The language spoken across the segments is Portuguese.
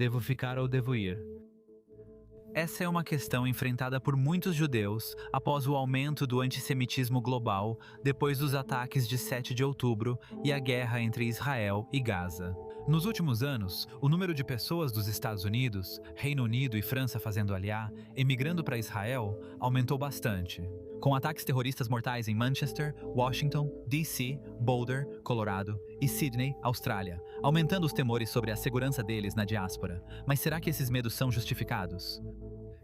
Devo ficar ou devo ir? Essa é uma questão enfrentada por muitos judeus após o aumento do antissemitismo global depois dos ataques de 7 de outubro e a guerra entre Israel e Gaza. Nos últimos anos, o número de pessoas dos Estados Unidos, Reino Unido e França fazendo aliá, emigrando para Israel, aumentou bastante. Com ataques terroristas mortais em Manchester, Washington, D.C., Boulder, Colorado e Sydney, Austrália, aumentando os temores sobre a segurança deles na diáspora. Mas será que esses medos são justificados?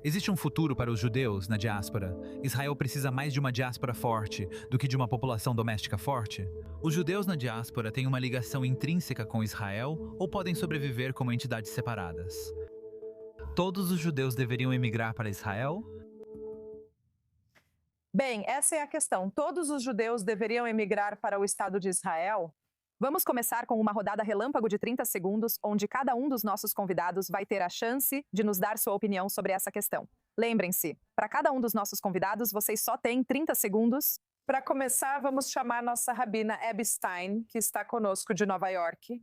Existe um futuro para os judeus na diáspora? Israel precisa mais de uma diáspora forte do que de uma população doméstica forte? Os judeus na diáspora têm uma ligação intrínseca com Israel ou podem sobreviver como entidades separadas? Todos os judeus deveriam emigrar para Israel? Bem, essa é a questão. Todos os judeus deveriam emigrar para o Estado de Israel? Vamos começar com uma rodada relâmpago de 30 segundos, onde cada um dos nossos convidados vai ter a chance de nos dar sua opinião sobre essa questão. Lembrem-se, para cada um dos nossos convidados, vocês só têm 30 segundos. Para começar, vamos chamar nossa rabina Abby Stein, que está conosco de Nova York.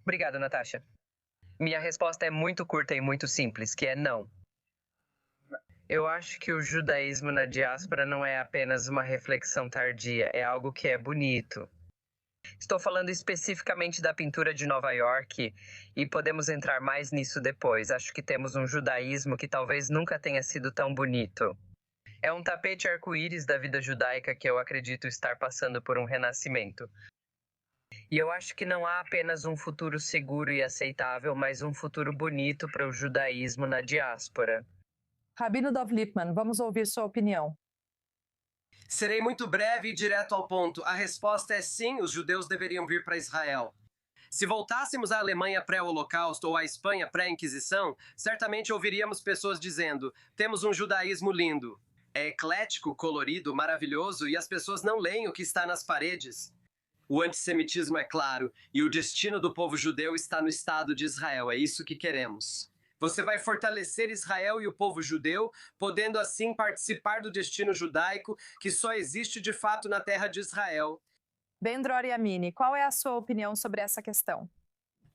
Obrigado, Natasha. Minha resposta é muito curta e muito simples, que é não. Eu acho que o judaísmo na diáspora não é apenas uma reflexão tardia, é algo que é bonito. Estou falando especificamente da pintura de Nova York e podemos entrar mais nisso depois. Acho que temos um judaísmo que talvez nunca tenha sido tão bonito. É um tapete arco-íris da vida judaica que eu acredito estar passando por um renascimento. E eu acho que não há apenas um futuro seguro e aceitável, mas um futuro bonito para o judaísmo na diáspora. Rabino Dov Lipman, vamos ouvir sua opinião. Serei muito breve e direto ao ponto. A resposta é sim, os judeus deveriam vir para Israel. Se voltássemos à Alemanha pré-Holocausto ou à Espanha pré-Inquisição, certamente ouviríamos pessoas dizendo: temos um judaísmo lindo. É eclético, colorido, maravilhoso e as pessoas não leem o que está nas paredes. O antissemitismo é claro e o destino do povo judeu está no Estado de Israel. É isso que queremos. Você vai fortalecer Israel e o povo judeu, podendo assim participar do destino judaico que só existe de fato na terra de Israel. Ben-Dror Yamini, qual é a sua opinião sobre essa questão?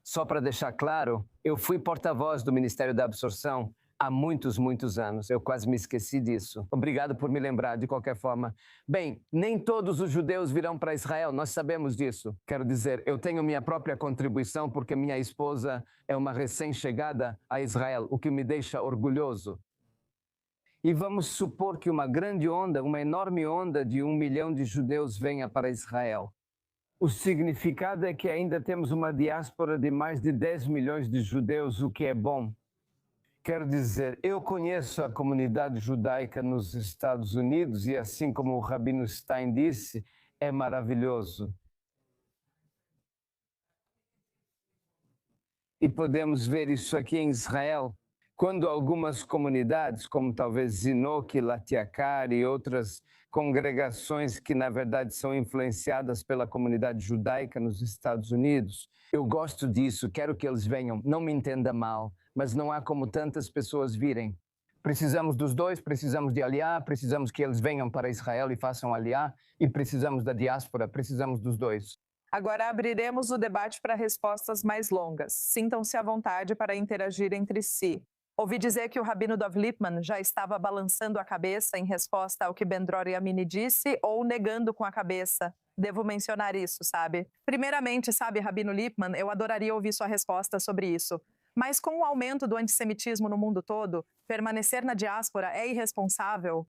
Só para deixar claro, eu fui porta-voz do Ministério da Absorção há muitos, muitos anos. Eu quase me esqueci disso. Obrigado por me lembrar, de qualquer forma. Bem, nem todos os judeus virão para Israel, nós sabemos disso. Quero dizer, eu tenho minha própria contribuição porque minha esposa é uma recém-chegada a Israel, o que me deixa orgulhoso. E vamos supor que uma grande onda, uma enorme onda de 1 milhão de judeus venha para Israel. O significado é que ainda temos uma diáspora de mais de 10 milhões de judeus, o que é bom. Quero dizer, eu conheço a comunidade judaica nos Estados Unidos e, assim como o Rabino Stein disse, é maravilhoso. E podemos ver isso aqui em Israel, quando algumas comunidades, como talvez Zinok, Latiakar e outras congregações que, na verdade, são influenciadas pela comunidade judaica nos Estados Unidos, eu gosto disso, quero que eles venham, não me entenda mal, mas não há como tantas pessoas virem. Precisamos dos dois, precisamos de aliá, precisamos que eles venham para Israel e façam aliá, e precisamos da diáspora, precisamos dos dois. Agora abriremos o debate para respostas mais longas. Sintam-se à vontade para interagir entre si. Ouvi dizer que o Rabino Dov Lipman já estava balançando a cabeça em resposta ao que Ben-Dror Yamini disse ou negando com a cabeça. Devo mencionar isso, sabe? Primeiramente, sabe, Rabino Lipman, eu adoraria ouvir sua resposta sobre isso. Mas com o aumento do antissemitismo no mundo todo, permanecer na diáspora é irresponsável?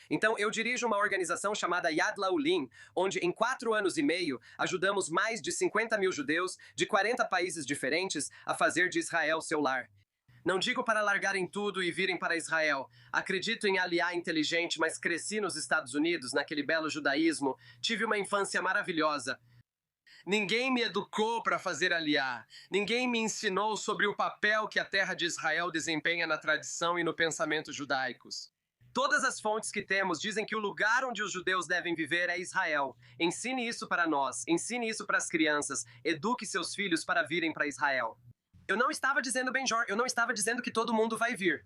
Então, eu dirijo uma organização chamada Yad Laulim, onde em 4 anos e meio ajudamos mais de 50 mil judeus de 40 países diferentes a fazer de Israel seu lar. Não digo para largarem tudo e virem para Israel. Acredito em aliá inteligente, mas cresci nos Estados Unidos, naquele belo judaísmo. Tive uma infância maravilhosa. Ninguém me educou para fazer aliá. Ninguém me ensinou sobre o papel que a terra de Israel desempenha na tradição e no pensamento judaicos. Todas as fontes que temos dizem que o lugar onde os judeus devem viver é Israel. Ensine isso para nós, ensine isso para as crianças, eduque seus filhos para virem para Israel. Eu não estava dizendo, Ben-Dror, eu não estava dizendo que todo mundo vai vir.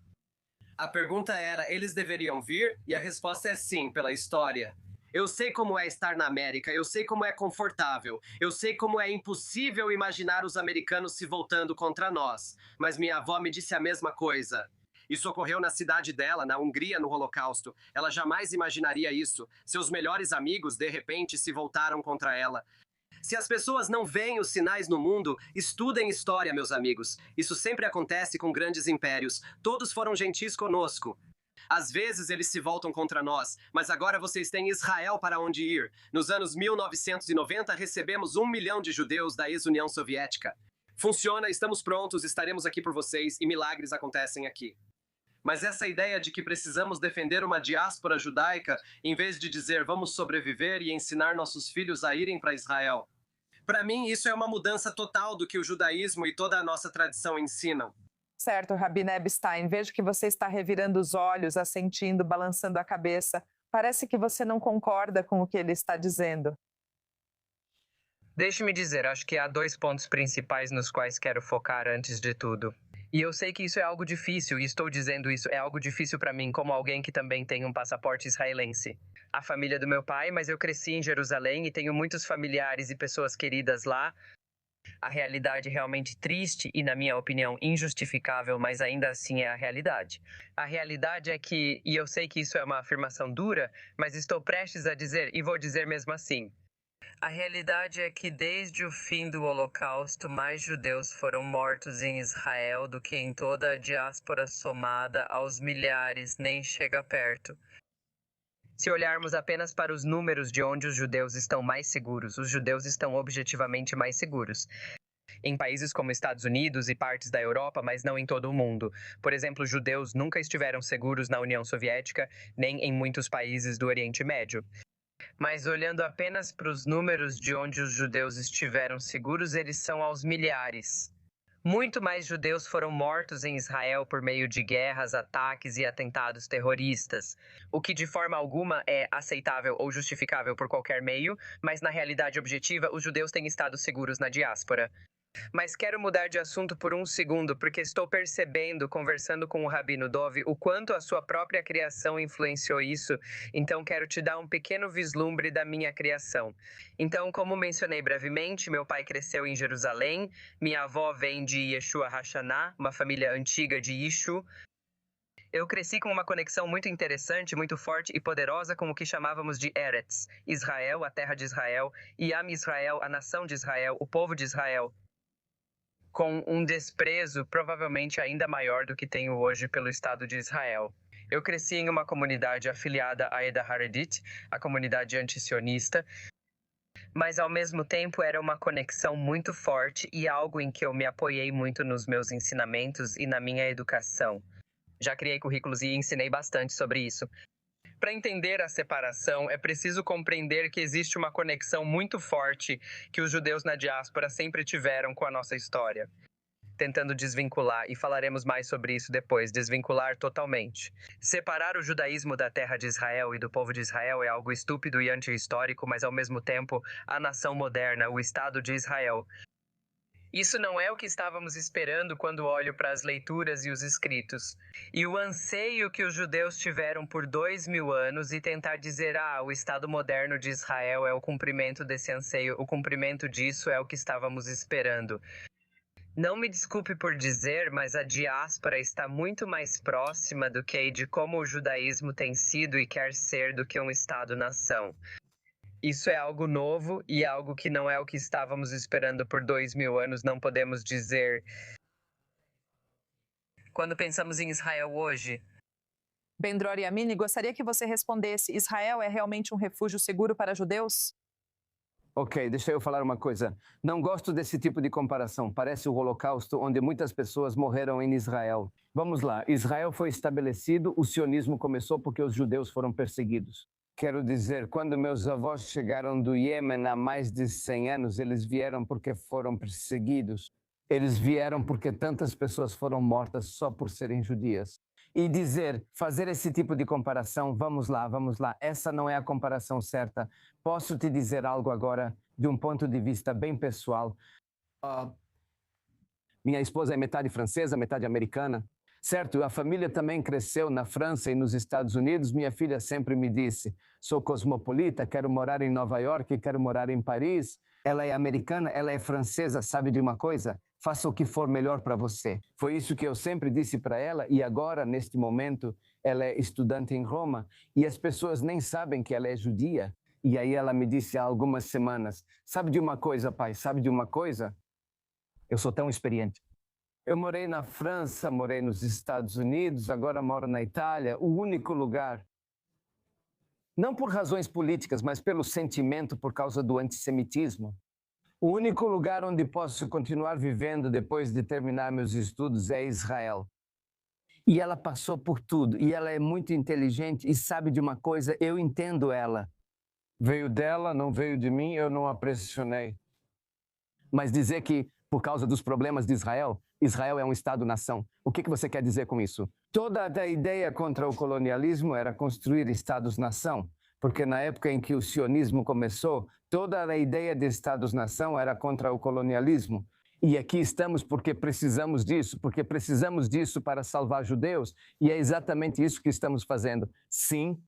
A pergunta era, eles deveriam vir? E a resposta é sim, pela história. Eu sei como é estar na América, eu sei como é confortável, eu sei como é impossível imaginar os americanos se voltando contra nós. Mas minha avó me disse a mesma coisa. Isso ocorreu na cidade dela, na Hungria, no Holocausto. Ela jamais imaginaria isso. Seus melhores amigos, de repente, se voltaram contra ela. Se as pessoas não veem os sinais no mundo, estudem história, meus amigos. Isso sempre acontece com grandes impérios. Todos foram gentis conosco. Às vezes eles se voltam contra nós, mas agora vocês têm Israel para onde ir. Nos anos 1990, recebemos 1 milhão de judeus da ex-União Soviética. Funciona, estamos prontos, estaremos aqui por vocês e milagres acontecem aqui. Mas essa ideia de que precisamos defender uma diáspora judaica, em vez de dizer vamos sobreviver e ensinar nossos filhos a irem para Israel. Para mim, isso é uma mudança total do que o judaísmo e toda a nossa tradição ensinam. Certo, Rabino Epstein, vejo que você está revirando os olhos, assentindo, balançando a cabeça. Parece que você não concorda com o que ele está dizendo. Deixe-me dizer, acho que há 2 pontos principais nos quais quero focar antes de tudo. E eu sei que isso é algo difícil, e estou dizendo isso, é algo difícil para mim, como alguém que também tem um passaporte israelense. A família do meu pai, mas eu cresci em Jerusalém e tenho muitos familiares e pessoas queridas lá. A realidade realmente triste e, na minha opinião, injustificável, mas ainda assim é a realidade. A realidade é que, e eu sei que isso é uma afirmação dura, mas estou prestes a dizer, e vou dizer mesmo assim. A realidade é que desde o fim do Holocausto, mais judeus foram mortos em Israel do que em toda a diáspora somada aos milhares, nem chega perto. Se olharmos apenas para os números de onde os judeus estão mais seguros, os judeus estão objetivamente mais seguros. Em países como Estados Unidos e partes da Europa, mas não em todo o mundo. Por exemplo, judeus nunca estiveram seguros na União Soviética, nem em muitos países do Oriente Médio. Mas olhando apenas para os números de onde os judeus estiveram seguros, eles são aos milhares. Muito mais judeus foram mortos em Israel por meio de guerras, ataques e atentados terroristas, o que de forma alguma é aceitável ou justificável por qualquer meio, mas na realidade objetiva, os judeus têm estado seguros na diáspora. Mas quero mudar de assunto por um segundo, porque estou percebendo, conversando com o Rabino Dov, o quanto a sua própria criação influenciou isso, então quero te dar um pequeno vislumbre da minha criação. Então, como mencionei brevemente, meu pai cresceu em Jerusalém, minha avó vem de Yeshua Hashanah, uma família antiga de Yishu. Eu cresci com uma conexão muito interessante, muito forte e poderosa com o que chamávamos de Eretz, Israel, a terra de Israel, e Am Israel, a nação de Israel, o povo de Israel, com um desprezo provavelmente ainda maior do que tenho hoje pelo Estado de Israel. Eu cresci em uma comunidade afiliada à Eda Haredit, a comunidade antisionista, mas ao mesmo tempo era uma conexão muito forte e algo em que eu me apoiei muito nos meus ensinamentos e na minha educação. Já criei currículos e ensinei bastante sobre isso. Para entender a separação, é preciso compreender que existe uma conexão muito forte que os judeus na diáspora sempre tiveram com a nossa história. Tentando desvincular, e falaremos mais sobre isso depois, desvincular totalmente. Separar o judaísmo da terra de Israel e do povo de Israel é algo estúpido e anti-histórico, mas ao mesmo tempo, a nação moderna, o Estado de Israel. Isso não é o que estávamos esperando quando olho para as leituras e os escritos. E o anseio que os judeus tiveram por 2000 anos e tentar dizer, o Estado moderno de Israel é o cumprimento desse anseio, o cumprimento disso é o que estávamos esperando. Não me desculpe por dizer, mas a diáspora está muito mais próxima do que de como o judaísmo tem sido e quer ser do que um Estado-nação. Isso é algo novo e algo que não é o que estávamos esperando por 2000 anos, não podemos dizer. Quando pensamos em Israel hoje... Ben-Dror Yamini, gostaria que você respondesse: Israel é realmente um refúgio seguro para judeus? Ok, deixa eu falar uma coisa. Não gosto desse tipo de comparação. Parece o Holocausto, onde muitas pessoas morreram em Israel. Vamos lá, Israel foi estabelecido, o sionismo começou porque os judeus foram perseguidos. Quero dizer, quando meus avós chegaram do Iêmen há mais de 100 anos, eles vieram porque foram perseguidos. Eles vieram porque tantas pessoas foram mortas só por serem judias. E fazer esse tipo de comparação, vamos lá, essa não é a comparação certa. Posso te dizer algo agora, de um ponto de vista bem pessoal. Minha esposa é metade francesa, metade americana. Certo, a família também cresceu na França e nos Estados Unidos. Minha filha sempre me disse, sou cosmopolita, quero morar em Nova York, quero morar em Paris. Ela é americana, ela é francesa, sabe de uma coisa? Faça o que for melhor para você. Foi isso que eu sempre disse para ela e agora, neste momento, ela é estudante em Roma e as pessoas nem sabem que ela é judia. E aí ela me disse há algumas semanas, sabe de uma coisa, pai, sabe de uma coisa? Eu sou tão experiente. Eu morei na França, morei nos Estados Unidos, agora moro na Itália, o único lugar, não por razões políticas, mas pelo sentimento por causa do antissemitismo. O único lugar onde posso continuar vivendo depois de terminar meus estudos é Israel. E ela passou por tudo, e ela é muito inteligente e sabe de uma coisa, eu entendo ela. Veio dela, não veio de mim, eu não a pressionei. Mas dizer que, por causa dos problemas de Israel, Israel é um Estado-nação. O que você quer dizer com isso? Toda a ideia contra o colonialismo era construir Estados-nação, porque na época em que o sionismo começou, toda a ideia de Estados-nação era contra o colonialismo. E aqui estamos porque precisamos disso para salvar judeus, e é exatamente isso que estamos fazendo. Sim,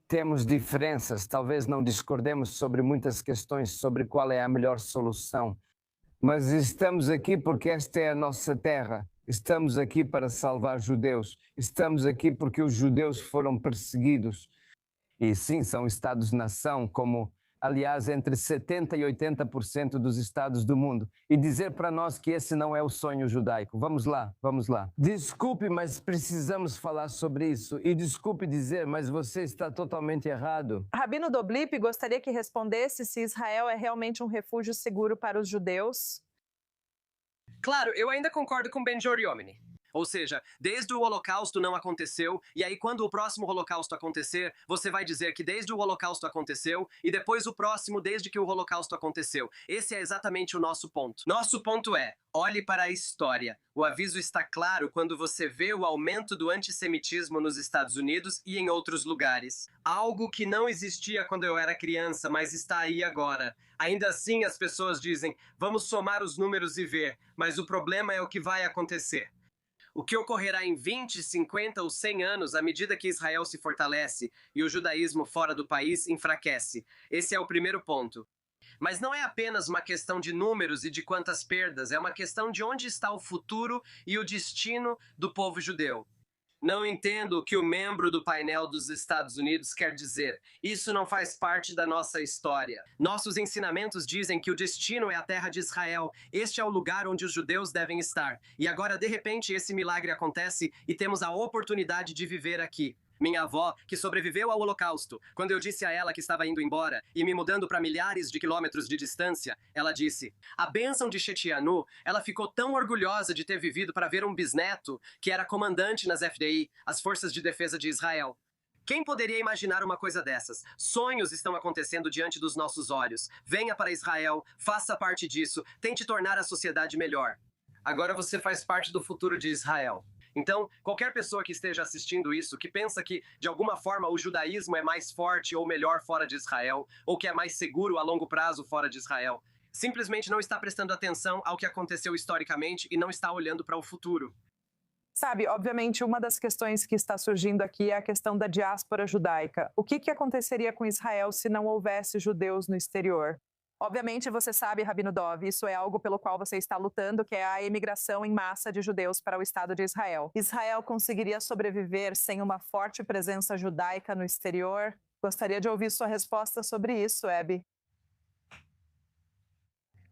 temos diferenças, talvez não discordemos sobre muitas questões, sobre qual é a melhor solução. Mas estamos aqui porque esta é a nossa terra. Estamos aqui para salvar judeus. Estamos aqui porque os judeus foram perseguidos. E sim, são Estados-nação, como, aliás, entre 70% e 80% dos estados do mundo. E dizer para nós que esse não é o sonho judaico. Vamos lá, vamos lá. Desculpe, mas precisamos falar sobre isso. E desculpe dizer, mas você está totalmente errado. Rabino Doblip gostaria que respondesse se Israel é realmente um refúgio seguro para os judeus. Claro, eu ainda concordo com Ben Gurioni. Ou seja, desde o Holocausto não aconteceu, e aí quando o próximo Holocausto acontecer, você vai dizer que desde o Holocausto aconteceu, e depois o próximo desde que o Holocausto aconteceu. Esse é exatamente o nosso ponto. Nosso ponto é, olhe para a história. O aviso está claro quando você vê o aumento do antissemitismo nos Estados Unidos e em outros lugares. Algo que não existia quando eu era criança, mas está aí agora. Ainda assim, as pessoas dizem, vamos somar os números e ver, mas o problema é o que vai acontecer. O que ocorrerá em 20, 50 ou 100 anos à medida que Israel se fortalece e o judaísmo fora do país enfraquece. Esse é o primeiro ponto. Mas não é apenas uma questão de números e de quantas perdas, é uma questão de onde está o futuro e o destino do povo judeu. Não entendo o que o membro do painel dos Estados Unidos quer dizer. Isso não faz parte da nossa história. Nossos ensinamentos dizem que o destino é a terra de Israel. Este é o lugar onde os judeus devem estar. E agora, de repente, esse milagre acontece e temos a oportunidade de viver aqui. Minha avó, que sobreviveu ao Holocausto, quando eu disse a ela que estava indo embora e me mudando para milhares de quilômetros de distância, ela disse, a bênção de Shetianu, ela ficou tão orgulhosa de ter vivido para ver um bisneto que era comandante nas FDI, as Forças de Defesa de Israel. Quem poderia imaginar uma coisa dessas? Sonhos estão acontecendo diante dos nossos olhos. Venha para Israel, faça parte disso, tente tornar a sociedade melhor. Agora você faz parte do futuro de Israel. Então, qualquer pessoa que esteja assistindo isso, que pensa que, de alguma forma, o judaísmo é mais forte ou melhor fora de Israel, ou que é mais seguro a longo prazo fora de Israel, simplesmente não está prestando atenção ao que aconteceu historicamente e não está olhando para o futuro. Sabe, obviamente, uma das questões que está surgindo aqui é a questão da diáspora judaica. O que aconteceria com Israel se não houvesse judeus no exterior? Obviamente, você sabe, Rabino Dov, isso é algo pelo qual você está lutando, que é a imigração em massa de judeus para o Estado de Israel. Israel conseguiria sobreviver sem uma forte presença judaica no exterior? Gostaria de ouvir sua resposta sobre isso, Abby.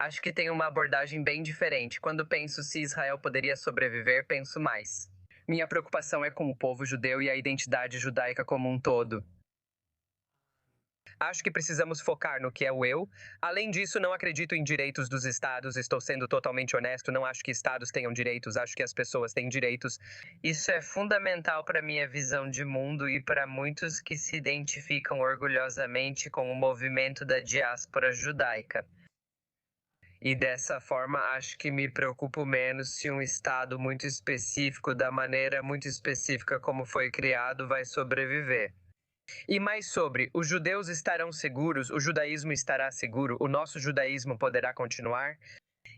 Acho que tem uma abordagem bem diferente. Quando penso se Israel poderia sobreviver, penso mais. Minha preocupação é com o povo judeu e a identidade judaica como um todo. Acho que precisamos focar no que é o eu. Além disso, não acredito em direitos dos estados. Estou sendo totalmente honesto. Não acho que estados tenham direitos. Acho que as pessoas têm direitos. Isso é fundamental para minha visão de mundo e para muitos que se identificam orgulhosamente com o movimento da diáspora judaica. E dessa forma, acho que me preocupo menos se um estado muito específico, da maneira muito específica como foi criado, vai sobreviver. E mais sobre, os judeus estarão seguros, o judaísmo estará seguro, o nosso judaísmo poderá continuar?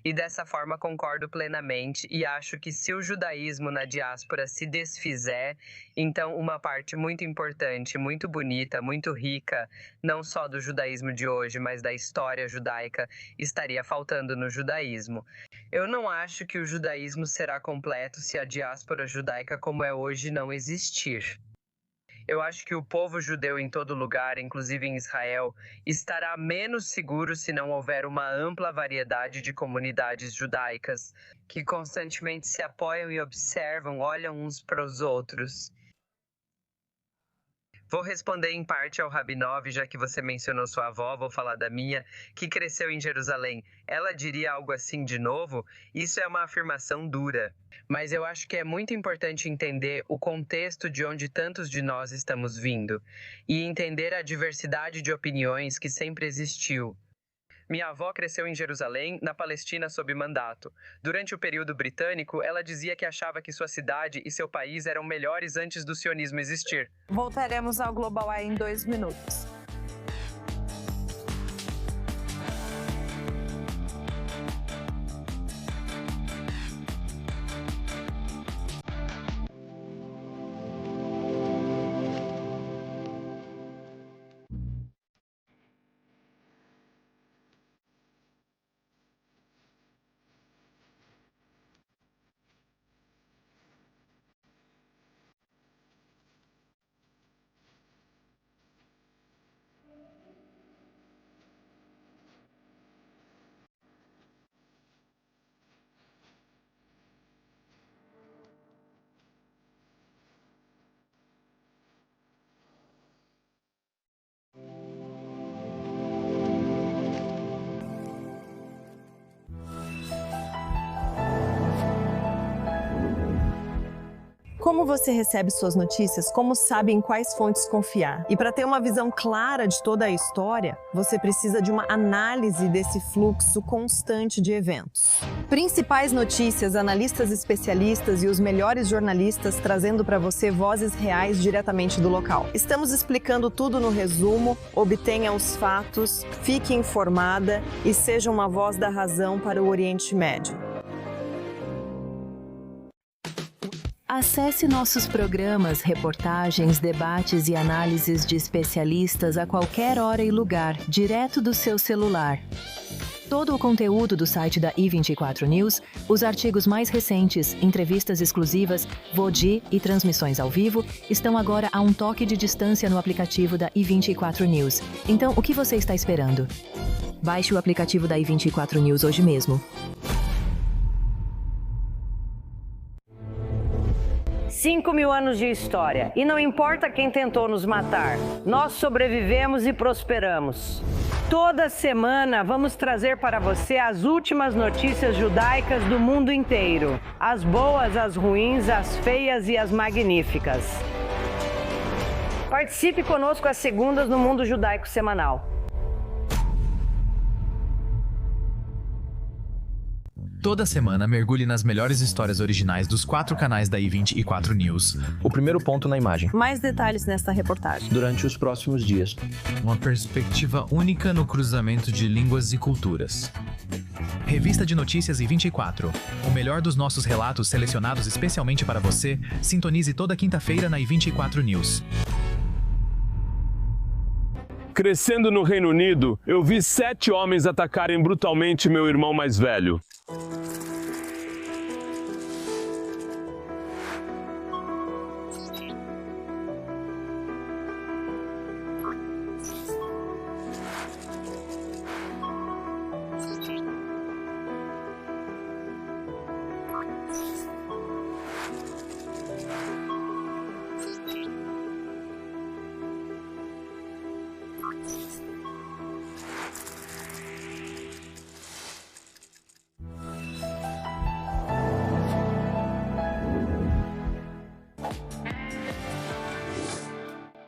E dessa forma concordo plenamente e acho que se o judaísmo na diáspora se desfizer, então uma parte muito importante, muito bonita, muito rica, não só do judaísmo de hoje, mas da história judaica, estaria faltando no judaísmo. Eu não acho que o judaísmo será completo se a diáspora judaica como é hoje não existir. Eu acho que o povo judeu em todo lugar, inclusive em Israel, estará menos seguro se não houver uma ampla variedade de comunidades judaicas que constantemente se apoiam e observam, olham uns para os outros. Vou responder em parte ao Rabinov, já que você mencionou sua avó, vou falar da minha, que cresceu em Jerusalém. Ela diria algo assim de novo? Isso é uma afirmação dura. Mas eu acho que é muito importante entender o contexto de onde tantos de nós estamos vindo e entender a diversidade de opiniões que sempre existiu. Minha avó cresceu em Jerusalém, na Palestina, sob mandato. Durante o período britânico, ela dizia que achava que sua cidade e seu país eram melhores antes do sionismo existir. Voltaremos ao Global Eye em 2 minutos. Como você recebe suas notícias? Como sabe em quais fontes confiar? E para ter uma visão clara de toda a história, você precisa de uma análise desse fluxo constante de eventos. Principais notícias, analistas especialistas e os melhores jornalistas trazendo para você vozes reais diretamente do local. Estamos explicando tudo no resumo, obtenha os fatos, fique informada e seja uma voz da razão para o Oriente Médio. Acesse nossos programas, reportagens, debates e análises de especialistas a qualquer hora e lugar, direto do seu celular. Todo o conteúdo do site da I24 News, os artigos mais recentes, entrevistas exclusivas, VOD e transmissões ao vivo, estão agora a um toque de distância no aplicativo da I24 News. Então, o que você está esperando? Baixe o aplicativo da I24 News hoje mesmo. 5.000 anos de história. E não importa quem tentou nos matar, nós sobrevivemos e prosperamos. Toda semana vamos trazer para você as últimas notícias judaicas do mundo inteiro. As boas, as ruins, as feias e as magníficas. Participe conosco às segundas no Mundo Judaico Semanal. Toda semana, mergulhe nas melhores histórias originais dos 4 canais da I24 News. O primeiro ponto na imagem. Mais detalhes nesta reportagem. Durante os próximos dias. Uma perspectiva única no cruzamento de línguas e culturas. Revista de Notícias I24. O melhor dos nossos relatos selecionados especialmente para você. Sintonize toda quinta-feira na I24 News. Crescendo no Reino Unido, eu vi 7 homens atacarem brutalmente meu irmão mais velho.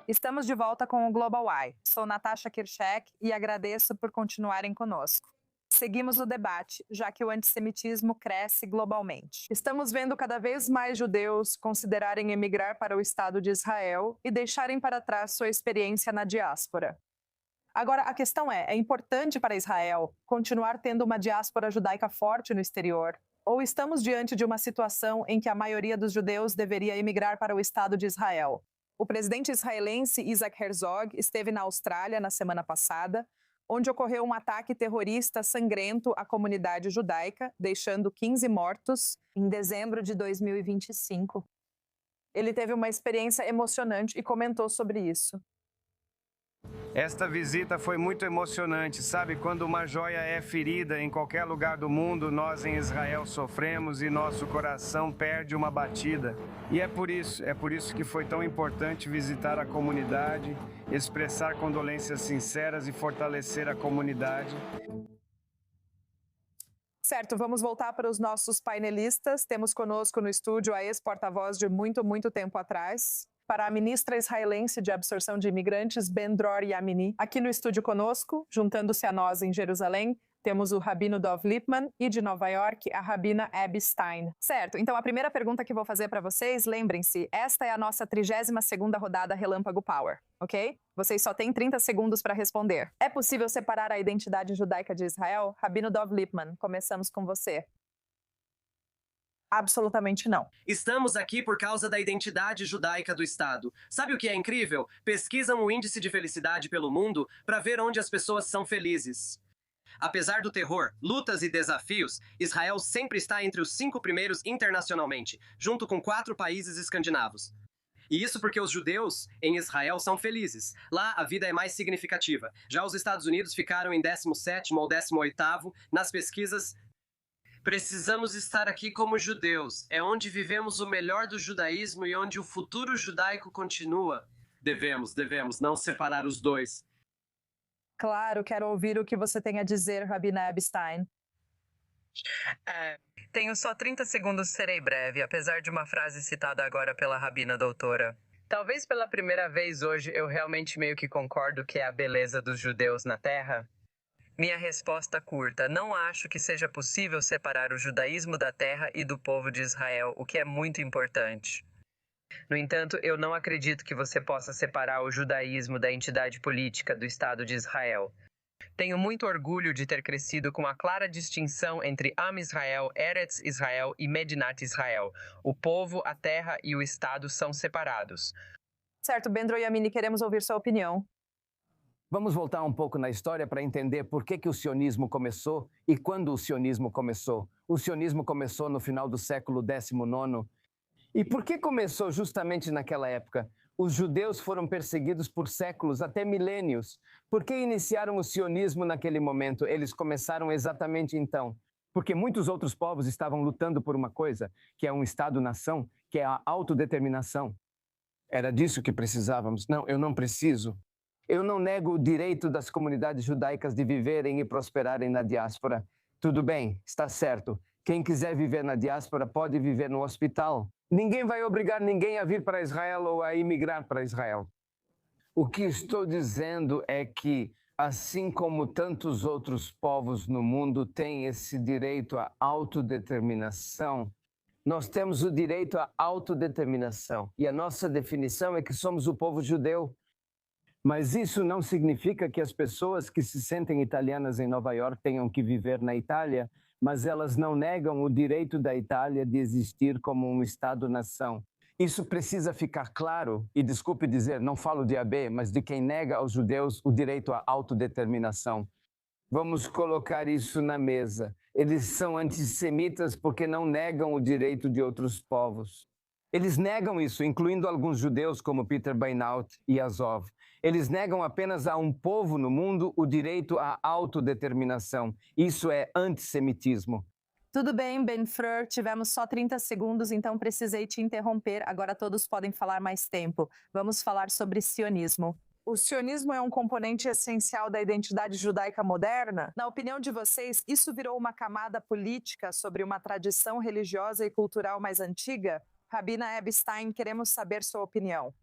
Estamos de volta com o Global Eye. Sou Natasha Kirchek e agradeço por continuarem conosco. Seguimos o debate, já que o antissemitismo cresce globalmente. Estamos vendo cada vez mais judeus considerarem emigrar para o Estado de Israel e deixarem para trás sua experiência na diáspora. Agora, a questão é importante para Israel continuar tendo uma diáspora judaica forte no exterior? Ou estamos diante de uma situação em que a maioria dos judeus deveria emigrar para o Estado de Israel? O presidente israelense Isaac Herzog esteve na Austrália na semana passada, onde ocorreu um ataque terrorista sangrento à comunidade judaica, deixando 15 mortos em dezembro de 2025. Ele teve uma experiência emocionante e comentou sobre isso. Esta visita foi muito emocionante, sabe? Quando uma joia é ferida em qualquer lugar do mundo, nós em Israel sofremos e nosso coração perde uma batida. E é por isso que foi tão importante visitar a comunidade, expressar condolências sinceras e fortalecer a comunidade. Certo, vamos voltar para os nossos painelistas. Temos conosco no estúdio a ex-porta-voz de muito tempo atrás, para a ministra israelense de absorção de imigrantes, Ben-Dror Yamini. Aqui no estúdio conosco, juntando-se a nós em Jerusalém, temos o rabino Dov Lipman e de Nova York, a rabina Abby Stein. Certo, então a primeira pergunta que vou fazer para vocês, lembrem-se, esta é a nossa 32ª rodada Relâmpago Power, ok? Vocês só têm 30 segundos para responder. É possível separar a identidade judaica de Israel? Rabino Dov Lipman, começamos com você. Absolutamente não. Estamos aqui por causa da identidade judaica do Estado. Sabe o que é incrível? Pesquisam o índice de felicidade pelo mundo para ver onde as pessoas são felizes. Apesar do terror, lutas e desafios, Israel sempre está entre os 5 primeiros internacionalmente, junto com 4 países escandinavos. E isso porque os judeus em Israel são felizes. Lá a vida é mais significativa. Já os Estados Unidos ficaram em 17º ou 18º nas pesquisas. Precisamos estar aqui como judeus. É onde vivemos o melhor do judaísmo e onde o futuro judaico continua. Devemos não separar os dois. Claro, quero ouvir o que você tem a dizer, rabina Abby Stein. Tenho só 30 segundos, serei breve, apesar de uma frase citada agora pela rabina doutora. Talvez pela primeira vez hoje eu realmente meio que concordo que é a beleza dos judeus na Terra. Minha resposta curta, não acho que seja possível separar o judaísmo da terra e do povo de Israel, o que é muito importante. No entanto, eu não acredito que você possa separar o judaísmo da entidade política do Estado de Israel. Tenho muito orgulho de ter crescido com a clara distinção entre Am Israel, Eretz Israel e Medinat Israel. O povo, a terra e o Estado são separados. Certo, Ben-Dror Yamini, queremos ouvir sua opinião. Vamos voltar um pouco na história para entender por que o sionismo começou e quando o sionismo começou. O sionismo começou no final do século XIX. E por que começou justamente naquela época? Os judeus foram perseguidos por séculos, até milênios. Por que iniciaram o sionismo naquele momento? Eles começaram exatamente então. Porque muitos outros povos estavam lutando por uma coisa, que é um Estado-nação, que é a autodeterminação. Era disso que precisávamos. Não, eu não preciso. Eu não nego o direito das comunidades judaicas de viverem e prosperarem na diáspora. Tudo bem, está certo. Quem quiser viver na diáspora pode viver no hospital. Ninguém vai obrigar ninguém a vir para Israel ou a imigrar para Israel. O que estou dizendo é que, assim como tantos outros povos no mundo têm esse direito à autodeterminação, nós temos o direito à autodeterminação. E a nossa definição é que somos o povo judeu. Mas isso não significa que as pessoas que se sentem italianas em Nova York tenham que viver na Itália, mas elas não negam o direito da Itália de existir como um Estado-nação. Isso precisa ficar claro, e desculpe dizer, não falo de AB, mas de quem nega aos judeus o direito à autodeterminação. Vamos colocar isso na mesa. Eles são antissemitas porque não negam o direito de outros povos. Eles negam isso, incluindo alguns judeus como Peter Beinaut e Azov. Eles negam apenas a um povo no mundo o direito à autodeterminação. Isso é antissemitismo. Tudo bem, Ben-Freur, tivemos só 30 segundos, então precisei te interromper. Agora todos podem falar mais tempo. Vamos falar sobre sionismo. O sionismo é um componente essencial da identidade judaica moderna? Na opinião de vocês, isso virou uma camada política sobre uma tradição religiosa e cultural mais antiga? Rabina Abby Stein, queremos saber sua opinião.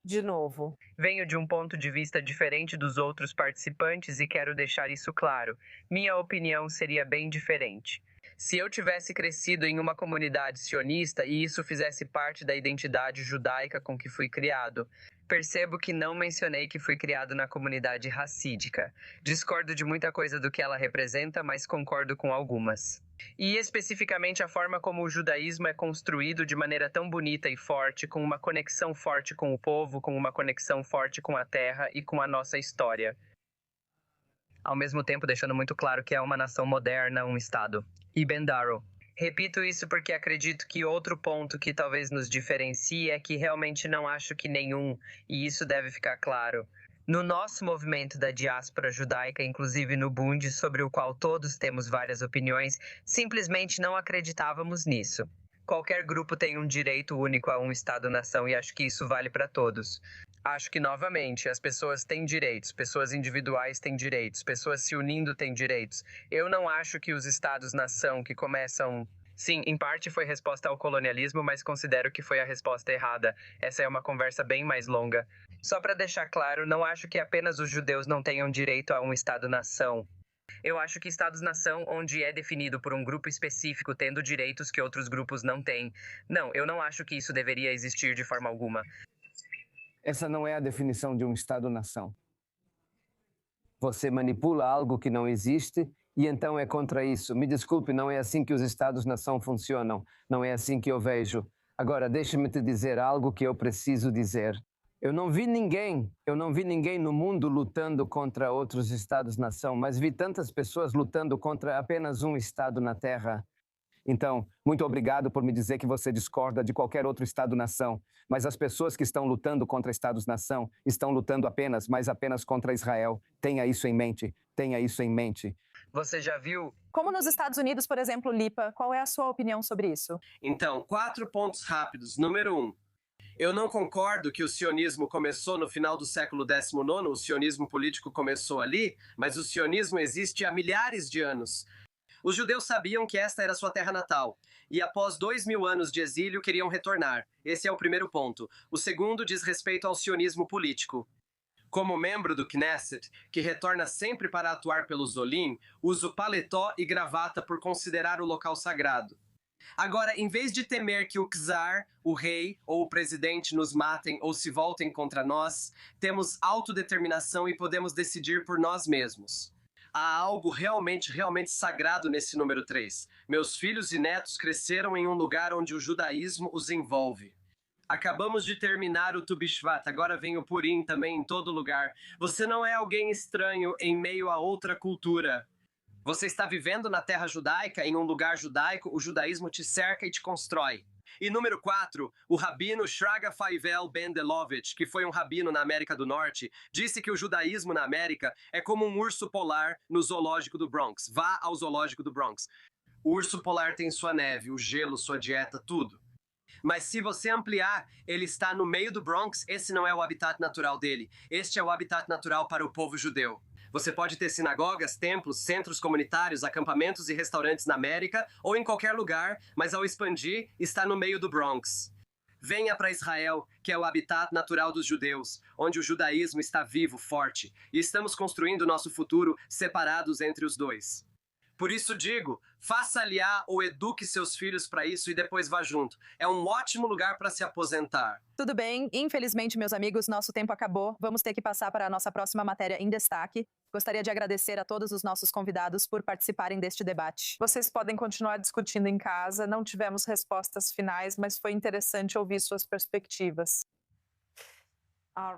De novo. Venho de um ponto de vista diferente dos outros participantes e quero deixar isso claro. Minha opinião seria bem diferente. Se eu tivesse crescido em uma comunidade sionista e isso fizesse parte da identidade judaica com que fui criado, Percebo que não mencionei que fui criado na comunidade racídica. Discordo de muita coisa do que ela representa, mas concordo com algumas. E especificamente a forma como o judaísmo é construído de maneira tão bonita e forte, com uma conexão forte com o povo, com uma conexão forte com a terra e com a nossa história. Ao mesmo tempo deixando muito claro que é uma nação moderna, um Estado. Ibn Daro. Repito isso porque acredito que outro ponto que talvez nos diferencie é que realmente não acho que nenhum, e isso deve ficar claro. No nosso movimento da diáspora judaica, inclusive no Bund, sobre o qual todos temos várias opiniões, simplesmente não acreditávamos nisso. Qualquer grupo tem um direito único a um Estado-nação e acho que isso vale para todos. Acho que, novamente, as pessoas têm direitos, pessoas individuais têm direitos, pessoas se unindo têm direitos. Eu não acho que os Estados-nação que começam... Sim, em parte foi resposta ao colonialismo, mas considero que foi a resposta errada. Essa é uma conversa bem mais longa. Só para deixar claro, não acho que apenas os judeus não tenham direito a um Estado-nação. Eu acho que Estados-nação, onde é definido por um grupo específico tendo direitos que outros grupos não têm. Não, eu não acho que isso deveria existir de forma alguma. Essa não é a definição de um Estado-nação. Você manipula algo que não existe e então é contra isso. Me desculpe, não é assim que os Estados-nação funcionam. Não é assim que eu vejo. Agora, deixe-me te dizer algo que eu preciso dizer. Eu não vi ninguém no mundo lutando contra outros Estados-nação, mas vi tantas pessoas lutando contra apenas um Estado na Terra. Então, muito obrigado por me dizer que você discorda de qualquer outro Estado-nação, mas as pessoas que estão lutando contra Estados-nação estão lutando apenas contra Israel. Tenha isso em mente, tenha isso em mente. Você já viu? Como nos Estados Unidos, por exemplo, Lipa, qual é a sua opinião sobre isso? Então, 4 pontos rápidos. Número 1. Eu não concordo que o sionismo começou no final do século XIX, o sionismo político começou ali, mas o sionismo existe há milhares de anos. Os judeus sabiam que esta era sua terra natal, e após 2000 anos de exílio queriam retornar. Esse é o primeiro ponto. O segundo diz respeito ao sionismo político. Como membro do Knesset, que retorna sempre para atuar pelos Olim, uso paletó e gravata por considerar o local sagrado. Agora, em vez de temer que o czar, o rei ou o presidente nos matem ou se voltem contra nós, temos autodeterminação e podemos decidir por nós mesmos. Há algo realmente sagrado nesse número 3. Meus filhos e netos cresceram em um lugar onde o judaísmo os envolve. Acabamos de terminar o Tu B'Shvat, agora vem o Purim também em todo lugar. Você não é alguém estranho em meio a outra cultura. Você está vivendo na terra judaica, em um lugar judaico, o judaísmo te cerca e te constrói. E número 4, o rabino Shraga Feivel Bendelovich, que foi um rabino na América do Norte, disse que o judaísmo na América é como um urso polar no zoológico do Bronx. Vá ao zoológico do Bronx. O urso polar tem sua neve, o gelo, sua dieta, tudo. Mas se você ampliar, ele está no meio do Bronx, esse não é o habitat natural dele. Este é o habitat natural para o povo judeu. Você pode ter sinagogas, templos, centros comunitários, acampamentos e restaurantes na América ou em qualquer lugar, mas ao expandir, está no meio do Bronx. Venha para Israel, que é o habitat natural dos judeus, onde o judaísmo está vivo, forte, e estamos construindo nosso futuro separados entre os dois. Por isso digo, faça aliar ou eduque seus filhos para isso e depois vá junto. É um ótimo lugar para se aposentar. Tudo bem, infelizmente, meus amigos, nosso tempo acabou. Vamos ter que passar para a nossa próxima matéria em destaque. Gostaria de agradecer a todos os nossos convidados por participarem deste debate. Vocês podem continuar discutindo em casa, não tivemos respostas finais, mas foi interessante ouvir suas perspectivas.